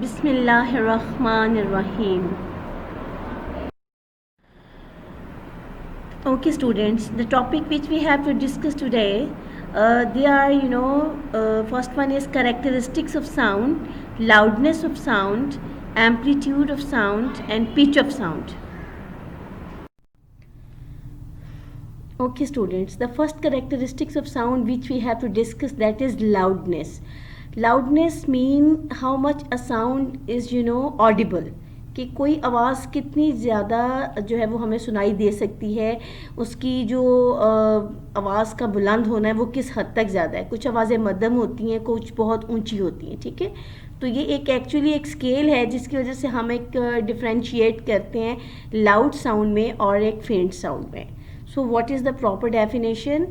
Bismillahirrahmanirrahim. Okay, students, the topic which we have to discuss today, they are, first one is characteristics of sound, loudness of sound, amplitude of sound, and pitch of sound. Okay, students, the first characteristics of sound which we have to discuss, that is loudness. Loudness mean how much a sound is, audible. कि कोई आवाज़ कितनी ज़्यादा जो है वो हमें सुनाई दे सकती है, उसकी जो आवाज़ का बुलंद होना है वो किस हद तक ज़्यादा है. कुछ आवाज़ें मध्यम होती हैं, कुछ बहुत ऊंची होती हैं. ठीक है, तो ये एक एक्चुअली एक स्केल है जिसकी वजह से हम एक डिफ्रेंशिएट करते हैं लाउड साउंड में और एक फेंट साउंड में. So what is the proper definition?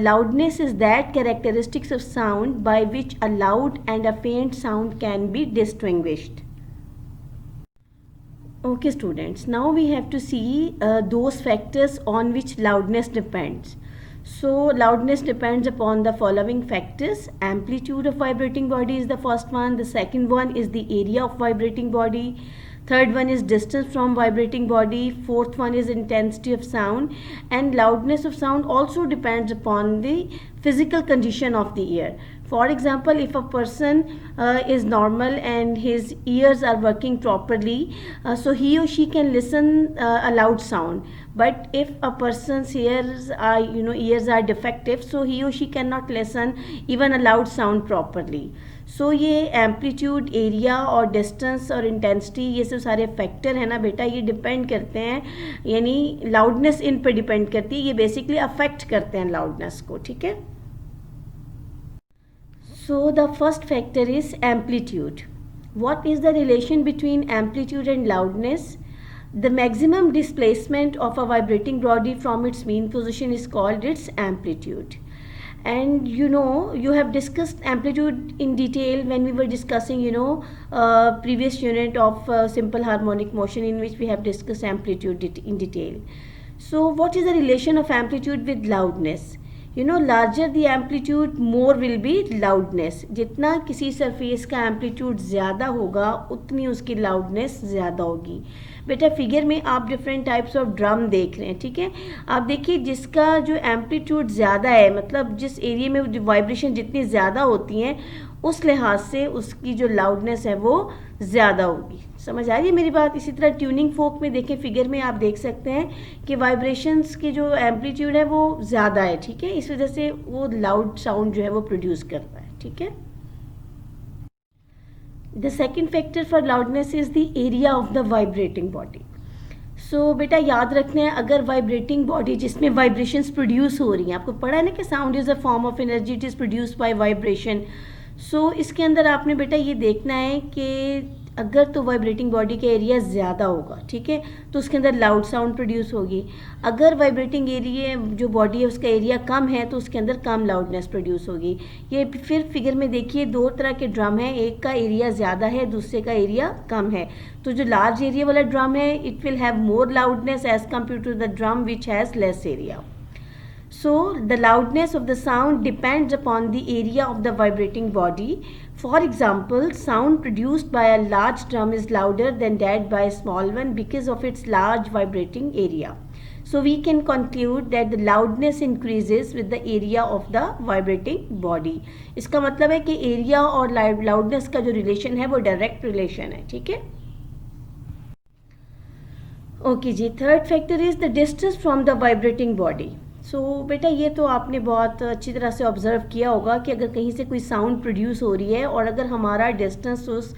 Loudness is that characteristics of sound by which a loud and a faint sound can be distinguished. Okay, students, now we have to see those factors on which loudness depends. So loudness depends upon the following factors. Amplitude of vibrating body is the first one. The second one is the area of vibrating body. Third one is distance from vibrating body. Fourth one is intensity of sound. And loudness of sound also depends upon the physical condition of the ear. For example, if a person is normal and his ears are working properly, so he or she can listen a loud sound. But if a person's ears are defective, so he or she cannot listen even a loud sound properly. सो ये amplitude, area और distance और intensity, ये सब सारे factor है ना बेटा, ये डिपेंड करते हैं, यानी लाउडनेस इन पर डिपेंड करती है. ये बेसिकली अफेक्ट करते हैं लाउडनेस को. ठीक है, so the first factor is amplitude. What is the relation between amplitude and loudness? The maximum displacement of a vibrating body from its mean position is called its amplitude. And you have discussed amplitude in detail when we were discussing previous unit of simple harmonic motion, in which we have discussed amplitude in detail. So what is the relation of amplitude with loudness? Larger the amplitude, more will be loudness. जितना किसी surface का amplitude ज़्यादा होगा उतनी उसकी loudness ज़्यादा होगी. बेटा फिगर में आप डिफरेंट टाइप्स ऑफ ड्रम देख रहे हैं. ठीक है, आप देखिए जिसका जो एम्पलीट्यूड ज़्यादा है, मतलब जिस एरिया में वाइब्रेशन जितनी ज़्यादा होती हैं उस लिहाज से उसकी जो लाउडनेस है वो ज़्यादा होगी. समझ आ रही है मेरी बात? इसी तरह ट्यूनिंग फोक में देखें, फिगर में आप देख सकते हैं कि वाइब्रेशंस की जो एम्पलीट्यूड है वो ज़्यादा है. ठीक है, इस वजह से वो लाउड साउंड जो है वो प्रोड्यूस करता है. ठीक है, the second factor for loudness is the area of the vibrating body. So बेटा याद रखना है, अगर वाइब्रेटिंग बॉडी जिसमें वाइब्रेशंस प्रोड्यूस हो रही हैं, आपको पढ़ा है ना कि sound is a form of energy, it is produced by vibration. So इसके अंदर आपने बेटा ये देखना है कि अगर तो वाइब्रेटिंग बॉडी का एरिया ज़्यादा होगा, ठीक है, तो उसके अंदर लाउड साउंड प्रोड्यूस होगी. अगर वाइब्रेटिंग एरिया जो बॉडी है उसका एरिया कम है तो उसके अंदर कम लाउडनेस प्रोड्यूस होगी. ये फिर फिगर में देखिए दो तरह के ड्रम हैं, एक का एरिया ज़्यादा है, दूसरे का एरिया कम है. तो जो लार्ज एरिया वाला ड्रम है it will have more loudness as compare to the drum which has less area. So the loudness of the sound depends upon the area of the vibrating body. For example, sound produced by a large drum is louder than that by a small one because of its large vibrating area. So we can conclude that the loudness increases with the area of the vibrating body. इसका मतलब है कि area और loudness का जो relation है वो direct relation है. ठीक है, ओके जी. Third factor is the distance from the vibrating body. So बेटा ये तो आपने बहुत अच्छी तरह से ऑब्ज़र्व किया होगा कि अगर कहीं से कोई साउंड प्रोड्यूस हो रही है और अगर हमारा डिस्टेंस उस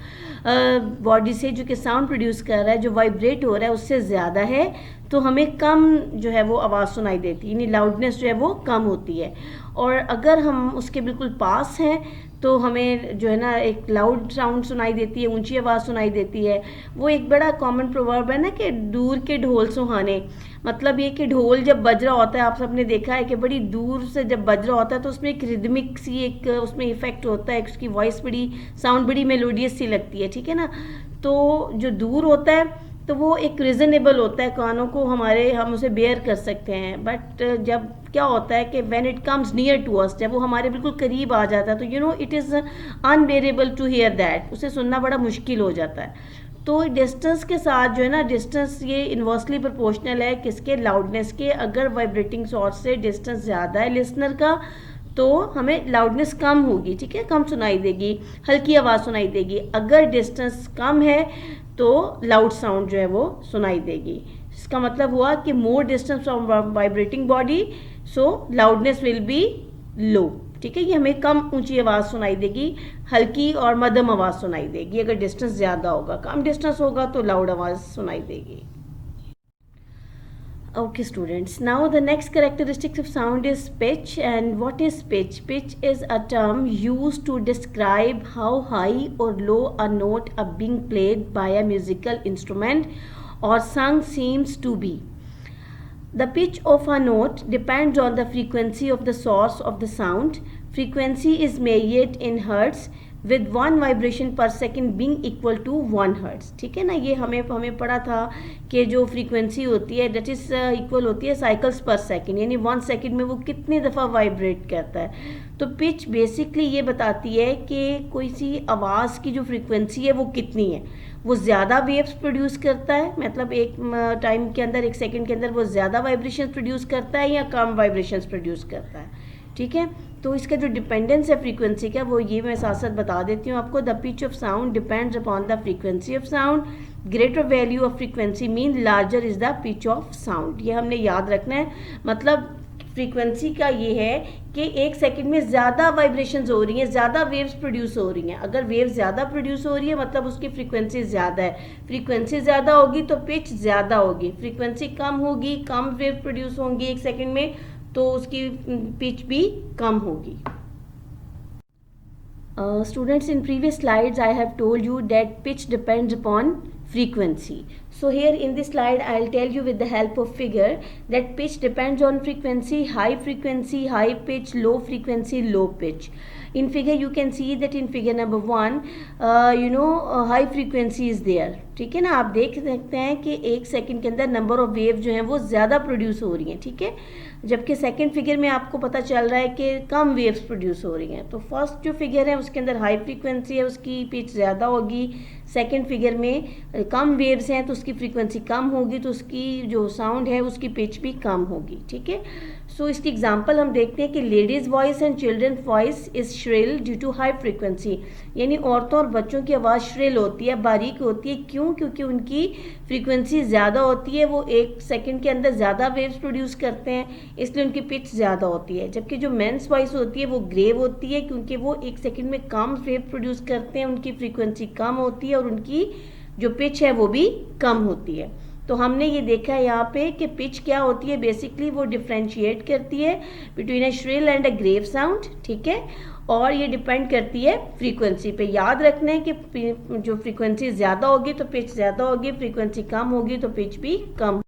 बॉडी से जो कि साउंड प्रोड्यूस कर रहा है, जो वाइब्रेट हो रहा है, उससे ज़्यादा है तो हमें कम जो है वो आवाज़ सुनाई देती है, यानी लाउडनेस जो है वो कम होती है. और अगर हम उसके बिल्कुल पास हैं तो हमें जो है ना एक लाउड साउंड सुनाई देती है, ऊंची आवाज़ सुनाई देती है. वो एक बड़ा कॉमन प्रोवर्ब है ना कि दूर के ढोल सुहाने. मतलब ये कि ढोल जब बज रहा होता है, आप सबने देखा है कि बड़ी दूर से जब बज रहा होता है तो उसमें एक रिदमिक सी एक उसमें इफेक्ट होता है, उसकी वॉइस बड़ी साउंड बड़ी मेलोडियस सी लगती है. ठीक है ना, तो जो दूर होता है तो वो एक रीज़नेबल होता है, कानों को हमारे, हम उसे बेयर कर सकते हैं। बट जब क्या होता है कि when it comes near to us, जब वो हमारे बिल्कुल करीब आ जाता है, तो you know it is unbearable to hear that, उसे सुनना बड़ा मुश्किल हो जाता है। तो डिस्टेंस के साथ जो है ना, डिस्टेंस ये इन्वर्सली प्रोपोर्शनल है किसके, लाउडनेस के। अगर वाइब्रेटिंग सोर्स से डिस्टेंस ज़्यादा है लिसनर का, तो हमें लाउडनेस कम होगी, ठीक है, कम सुनाई देगी, हल्की आवाज़ सुनाई देगी। अगर डिस्टेंस कम है तो लाउड साउंड जो है वो सुनाई देगी। इसका मतलब हुआ कि more distance from vibrating body, so loudness will be low, ठीक है, ये हमें कम ऊंची आवाज़ सुनाई देगी, हल्की और मध्यम आवाज़ सुनाई देगी। अगर डिस्टेंस ज़्यादा होगा, कम डिस्टेंस होगा तो लाउड आवाज़ सुनाई देगी। Okay students, now the next characteristics of sound is pitch. And what is pitch? Pitch is a term used to describe how high or low a note being played by a musical instrument or sung seems to be. The pitch of a note depends on the frequency of the source of the sound. Frequency is measured in hertz with 1 vibration per second being equal to 1 hertz, ठीक है ना। ये हमें पढ़ा था कि जो frequency होती है दैट इज़ इक्वल होती है साइकिल्स पर सेकंड, यानी 1 सेकंड में वो कितनी दफ़ा वाइब्रेट करता है। तो पिच बेसिकली ये बताती है कि कोई सी आवाज़ की जो फ्रीक्वेंसी है वो कितनी है, वो ज़्यादा वेव्स प्रोड्यूस करता है, मतलब एक टाइम के अंदर, एक सेकंड के अंदर वो ज़्यादा वाइब्रेशन प्रोड्यूस करता है या कम वाइब्रेशंस प्रोड्यूस करता है, ठीक है। तो इसका जो डिपेंडेंस है फ्रीक्वेंसी का, वो ये मैं साथ साथ बता देती हूँ आपको। The pitch of sound depends upon the frequency of sound. Greater value of frequency mean larger is the pitch of sound. ये हमने याद रखना है। मतलब फ्रीक्वेंसी का ये है कि एक सेकंड में ज़्यादा वाइब्रेशंस हो रही हैं, ज़्यादा वेव्स प्रोड्यूस हो रही हैं। अगर वेव ज़्यादा प्रोड्यूस हो रही है मतलब उसकी फ्रीक्वेंसी ज़्यादा है। फ्रीक्वेंसी ज़्यादा होगी तो पिच ज़्यादा होगी। फ्रीक्वेंसी कम होगी, कम वेव प्रोड्यूस होंगी एक सेकंड में, तो उसकी पिच भी कम होगी। Students, in previous slides I have told you that pitch depends upon frequency. So here in this slide I'll tell you with the help of figure that pitch depends on frequency, high pitch, low frequency, low pitch. In figure you can see that in figure number 1 high frequency is there, ठीक है ना। आप देख सकते हैं कि एक second के अंदर नंबर ऑफ वेव जो हैं वो ज़्यादा प्रोड्यूस हो रही हैं, ठीक है। जबकि सेकंड फिगर में आपको पता चल रहा है कि कम वेव्स प्रोड्यूस हो रही हैं। तो फर्स्ट जो फिगर है उसके अंदर हाई फ्रीक्वेंसी है, उसकी पिच ज़्यादा होगी। सेकंड फिगर में कम वेव्स हैं तो उसकी फ्रीक्वेंसी कम होगी, तो उसकी जो साउंड है उसकी पिच भी कम होगी, ठीक है। सो इसकी एग्जांपल हम देखते हैं कि ladies voice and children voice is shrill due to high frequency, यानी औरतों और बच्चों की आवाज़ श्रिल होती है, बारीक होती है। क्यों? क्योंकि उनकी फ्रीक्वेंसी ज़्यादा होती है, वो एक सेकंड के अंदर ज़्यादा वेव्स प्रोड्यूस करते हैं, इसलिए उनकी पिच ज़्यादा होती है। जबकि जो मेंस वॉइस होती है वो ग्रेव होती है, क्योंकि वो एक सेकंड में कम वेव प्रोड्यूस करते हैं, उनकी फ्रीक्वेंसी कम होती है और उनकी जो पिच है वो भी कम होती है। तो हमने ये देखा है यहाँ पे कि पिच क्या होती है, बेसिकली वो डिफ्रेंशिएट करती है between a shrill and a grave sound, ठीक है। और ये डिपेंड करती है फ्रीक्वेंसी पे। याद रखना है कि जो फ्रीक्वेंसी ज़्यादा होगी तो पिच ज़्यादा होगी, फ्रीक्वेंसी कम होगी तो पिच भी कम।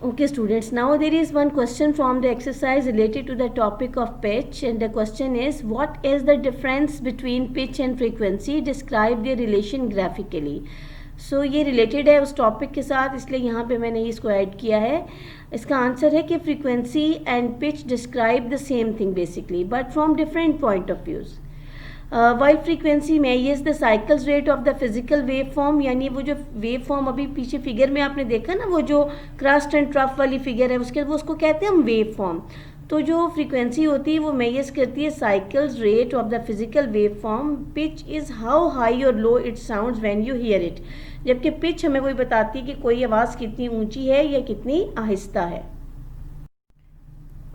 Okay students, now there is one question from the exercise related to the topic of pitch, and the question is, what is the difference between pitch and frequency? Describe their relation graphically. So ये related है उस topic के साथ, इसलिए यहाँ पे मैंने इसको ऐड किया है। इसका आंसर है कि frequency and pitch describe the same thing basically, but from different point of views. While frequency measures the cycles rate of the physical wave form, यानी वो जो वेव फॉर्म अभी पीछे फिगर में आपने देखा ना, वो जो क्रस्ट एंड ट्रफ वाली फिगर है उसको कहते हैं हम वेव फॉर्म। तो जो फ्रीक्वेंसी होती है वो मेजर्स करती है cycles rate of the physical wave form. Pitch is how high और low it sounds when you hear it, जबकि पिच हमें वही बताती है कि कोई आवाज़ कितनी ऊंची है या कितनी आहिस्ता है।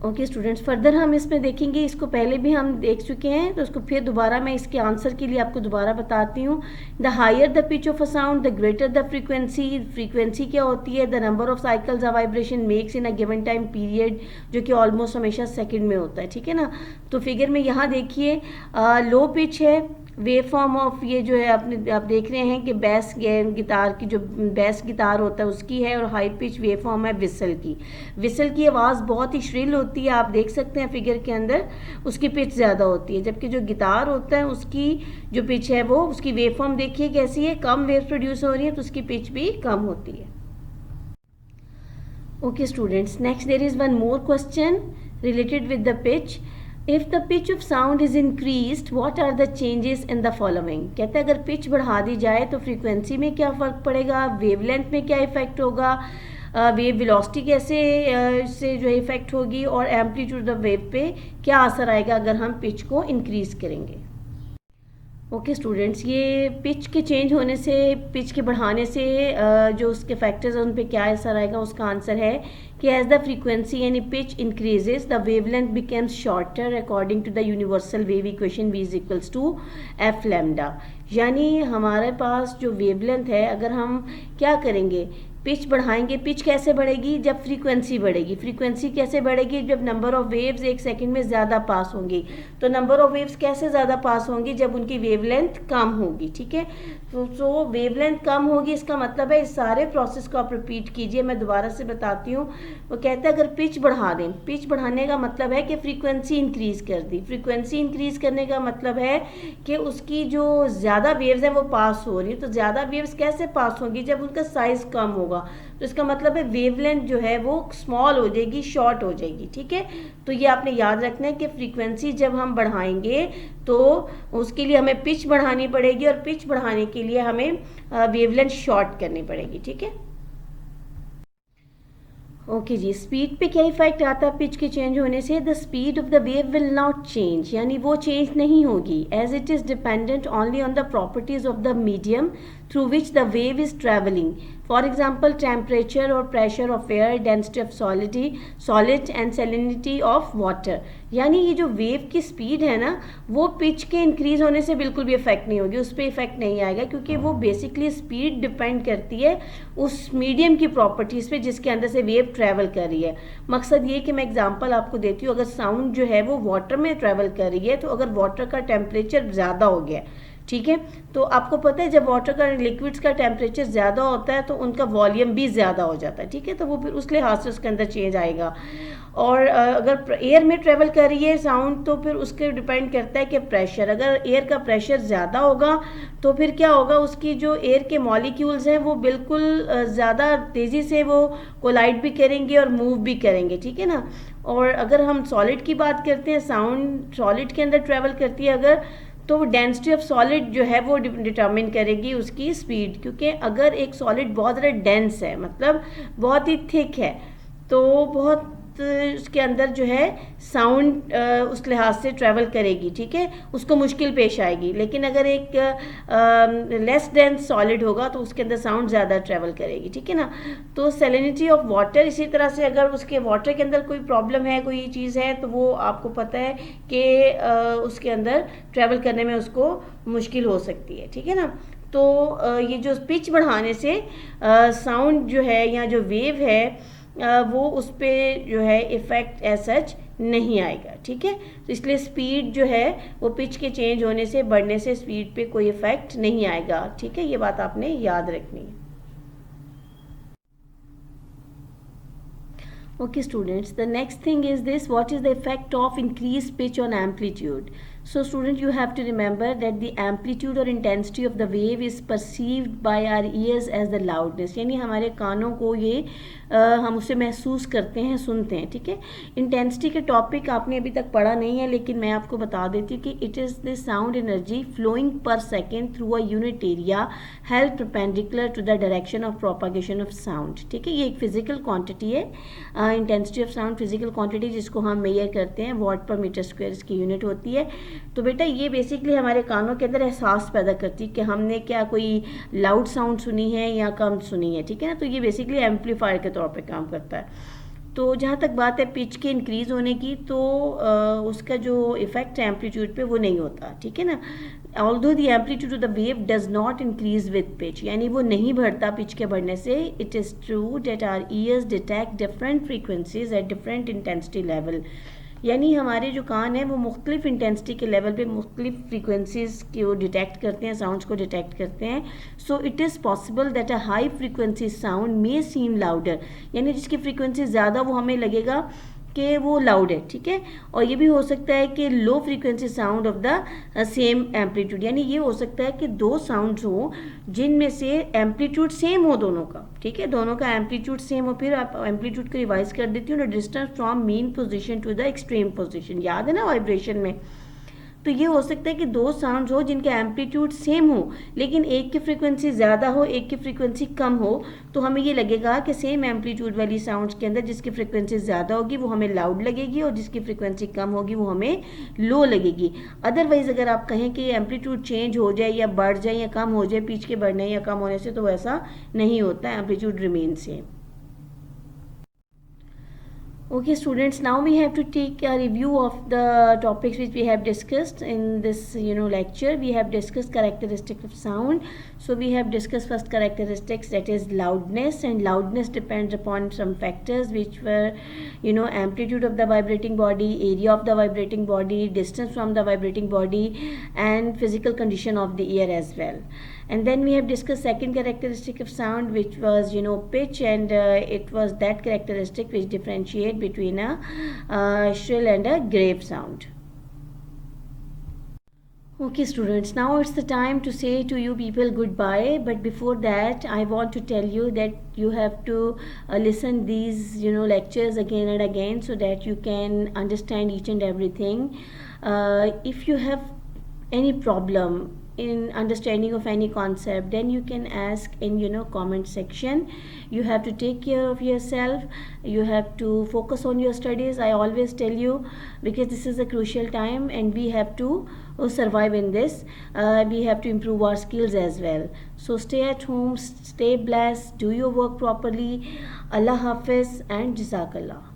ओके स्टूडेंट्स, फर्दर हम इसमें देखेंगे, इसको पहले भी हम देख चुके हैं, तो उसको फिर दोबारा मैं इसके आंसर के लिए आपको दोबारा बताती हूँ। The higher the pitch of a sound the greater the frequency. Frequency क्या होती है? The number of cycles a vibration makes in a given time period, जो कि ऑलमोस्ट हमेशा सेकेंड में होता है, ठीक है ना। तो फिगर में यहाँ देखिए लो पिच है, वेव फॉर्म ऑफ ये जो है आप देख रहे हैं कि बेस गिटार की जो बेस गिटार होता है उसकी है, और हाई पिच वेव फॉर्म है विसल की। विसल की आवाज़ बहुत ही श्रिल होती है, आप देख सकते हैं फिगर के अंदर, उसकी पिच ज़्यादा होती है, जबकि जो गिटार होता है उसकी जो पिच है वो, उसकी वेव फॉर्म देखिए कैसी है, कम वेव प्रोड्यूस हो रही है तो उसकी पिच भी कम होती है। Okay students, next there is one more question related with the pitch. If the pitch of sound is increased, what are the changes in the following? कहते हैं अगर पिच बढ़ा दी जाए तो फ्रीक्वेंसी में क्या फ़र्क पड़ेगा, वेवलेंथ में क्या इफ़ेक्ट होगा, वेव वेलोसिटी कैसे से जो है इफ़ेक्ट होगी, और एम्पलीट्यूड ऑफ वेव पे क्या असर आएगा अगर हम पिच को इंक्रीज़ करेंगे। ओके स्टूडेंट्स, ये पिच के चेंज होने से, पिच के बढ़ाने से जो उसके फैक्टर्स हैं उन पे क्या असर आएगा, उसका आंसर है कि एज द फ्रीक्वेंसी यानी pitch increases the wavelength becomes shorter according to the universal wave equation V is equals to F lambda. यानी हमारे पास जो वेवलेंथ है, अगर हम क्या करेंगे, पिच बढ़ाएंगे, पिच कैसे बढ़ेगी, जब फ्रीक्वेंसी बढ़ेगी। फ्रीक्वेंसी कैसे बढ़ेगी, जब नंबर ऑफ वेव्स एक सेकंड में ज़्यादा पास होंगी। तो नंबर ऑफ वेव्स कैसे ज़्यादा पास होंगी, जब उनकी वेवलेंथ कम होगी, ठीक है। तो वेवलेंथ कम होगी, इसका मतलब है इस सारे प्रोसेस को आप रिपीट कीजिए। मैं दोबारा से बताती हूँ। वो कहते हैं अगर पिच बढ़ा दें, पिच बढ़ाने का मतलब है कि फ्रीक्वेंसी इंक्रीज़ कर दी। फ्रीक्वेंसी इंक्रीज़ करने का मतलब है कि उसकी जो ज़्यादा वेव्स हैं वो पास हो रही है। तो ज़्यादा वेव्स कैसे पास होंगी, जब उनका साइज़ कम होगा। तो इसका मतलब है वेवलेंथ जो है वो स्मॉल हो जाएगी, शॉर्ट हो जाएगी, ठीक है। तो ये आपने याद रखना है कि फ्रीक्वेंसी जब हम बढ़ाएंगे तो उसके लिए हमें पिच बढ़ानी पड़ेगी, और पिच बढ़ाने के लिए हमें वेवलेंथ शॉर्ट करनी पड़ेगी, ठीक है। ओके जी, स्पीड पे क्या इफेक्ट आता है पिच के चेंज होने से, the speed of the wave will not change, यानी वो चेंज नहीं होगी, as it is dependent only on the properties of the medium through which the wave is travelling. For example temperature और pressure of air, density of solid and salinity of water. यानी ये जो wave की speed है ना, वो pitch के increase होने से बिल्कुल भी इफेक्ट नहीं होगी, उस पर इफेक्ट नहीं आएगा, क्योंकि वो बेसिकली स्पीड डिपेंड करती है उस मीडियम की प्रॉपर्टीज़ पे जिसके अंदर से वेव ट्रैवल कर रही है। मकसद ये कि मैं एग्जांपल आपको देती हूँ, अगर साउंड जो है वो वाटर में ट्रैवल कर रही है, तो अगर वाटर का टेम्परेचर ज़्यादा हो गया, ठीक है, तो आपको पता है जब वाटर का, लिक्विड्स का टेम्परेचर ज़्यादा होता है तो उनका वॉल्यूम भी ज़्यादा हो जाता है, ठीक है। तो वो फिर उस लिहाज से उसके अंदर चेंज आएगा। और अगर एयर में ट्रेवल कर रही है साउंड, तो फिर उसके डिपेंड करता है कि प्रेशर, अगर एयर का प्रेशर ज़्यादा होगा तो फिर क्या होगा, उसकी जो एयर के मॉलिक्यूल्स हैं वो बिल्कुल ज़्यादा तेज़ी से वो कोलाइड भी करेंगे और मूव भी करेंगे, ठीक है ना। और अगर हम सॉलिड की बात करते हैं, साउंड सॉलिड के अंदर ट्रेवल करती है अगर, तो डेंसिटी ऑफ सॉलिड जो है वो डिटर्मिन करेगी उसकी स्पीड। क्योंकि अगर एक सॉलिड बहुत ज़्यादा डेंस है, मतलब बहुत ही थिक है, तो बहुत उसके अंदर जो है साउंड उस लिहाज से ट्रैवल करेगी, ठीक है, उसको मुश्किल पेश आएगी। लेकिन अगर एक लेस डेंस सॉलिड होगा तो उसके अंदर साउंड ज़्यादा ट्रैवल करेगी, ठीक है ना। तो सैलिनिटी ऑफ वाटर, इसी तरह से अगर उसके वाटर के अंदर कोई प्रॉब्लम है, कोई चीज़ है, तो वो आपको पता है कि उसके अंदर ट्रैवल करने में उसको मुश्किल हो सकती है, ठीक है ना। तो ये जो पिच बढ़ाने से साउंड जो है या जो वेव है वो उस पर जो है इफ़ेक्ट एज सच नहीं आएगा, ठीक है। तो इसलिए स्पीड जो है वो पिच के चेंज होने से, बढ़ने से स्पीड पे कोई इफ़ेक्ट नहीं आएगा, ठीक है। ये बात आपने याद रखनी है। Okay students, the next thing is this, what is the effect of increased pitch on amplitude? So student, you have to remember that the amplitude or intensity of the wave is perceived by our ears as the loudness, यानी हमारे कानों को ये हम उसे महसूस करते हैं, सुनते हैं, ठीक है। इंटेंसिटी के टॉपिक आपने अभी तक पढ़ा नहीं है, लेकिन मैं आपको बता देती हूँ कि it is the sound energy flowing per second through a unit area held perpendicular to the direction of propagation of sound, ठीक है। ये एक फिजिकल क्वांटिटी है, intensity of sound physical quantity, जिसको हम मेजर करते हैं, वॉट पर मीटर स्क्वायर इसकी यूनिट होती है। तो बेटा ये बेसिकली हमारे कानों के अंदर एहसास पैदा करती है कि हमने क्या कोई लाउड साउंड सुनी है या कम सुनी है, ठीक है ना। तो ये बेसिकली एम्पलीफायर के तौर पे काम करता है। तो जहाँ तक बात है पिच के इंक्रीज़ होने की, तो उसका जो इफ़ेक्ट है एम्पलीट्यूड पे वो नहीं होता, ठीक है ना। Although the amplitude of the wave does not increase with pitch, यानी वो नहीं बढ़ता पिच के बढ़ने से। It is true that our ears detect different frequencies at different intensity level, यानी हमारे जो कान हैं वो मुख्तलिफ इंटेंसिटी के लेवल पे मुख्तलिफ फ्रीक्वेंसीज को डिटेक्ट करते हैं, साउंड्स को डिटेक्ट करते हैं. So it is possible that a high frequency sound may seem louder, यानी जिसकी फ्रीक्वेंसी ज़्यादा वो हमें लगेगा कि वो लाउड है, ठीक है. और ये भी हो सकता है कि low frequency sound of the same amplitude, यानी ये हो सकता है कि दो साउंड्स हो जिनमें से एम्पलीट्यूड सेम हो दोनों का, ठीक है, दोनों का एम्पलीट्यूड सेम हो. फिर आप एम्पलीट्यूड को रिवाइज कर देती हूँ, distance from mean position to the extreme position, याद है ना वाइब्रेशन में. तो ये हो सकता है कि दो साउंड्स हो जिनके एम्पलीट्यूड सेम हो लेकिन एक की फ्रीक्वेंसी ज़्यादा हो एक की फ्रीक्वेंसी कम हो, तो हमें ये लगेगा कि सेम एम्पलीट्यूड वाली साउंड्स के अंदर जिसकी फ्रीक्वेंसी ज़्यादा होगी वो हमें लाउड लगेगी और जिसकी फ्रीक्वेंसी कम होगी वो हमें लो लगेगी. अदरवाइज़ अगर आप कहें कि एम्पलीट्यूड चेंज हो जाए या बढ़ जाए या कम हो जाए पिच के बढ़ने या कम होने से, तो वैसा नहीं होता, amplitude remain same. Okay, students, now we have to take a review of the topics which we have discussed in this, lecture. We have discussed characteristics of sound. So we have discussed first characteristics, that is loudness, and loudness depends upon some factors which were, amplitude of the vibrating body, area of the vibrating body, distance from the vibrating body, and physical condition of the ear as well. And then we have discussed second characteristic of sound, which was pitch, and it was that characteristic which differentiate between a shrill and a grave sound. Okay students, now it's the time to say to you people goodbye, but before that I want to tell you that you have to listen these lectures again and again so that you can understand each and everything. If you have any problem in understanding of any concept, then you can ask in comment section. You have to take care of yourself, you have to focus on your studies, I always tell you, because this is a crucial time and we have to survive in this. We have to improve our skills as well. So stay at home, stay blessed, do your work properly. Allah Hafiz and Jazakallah.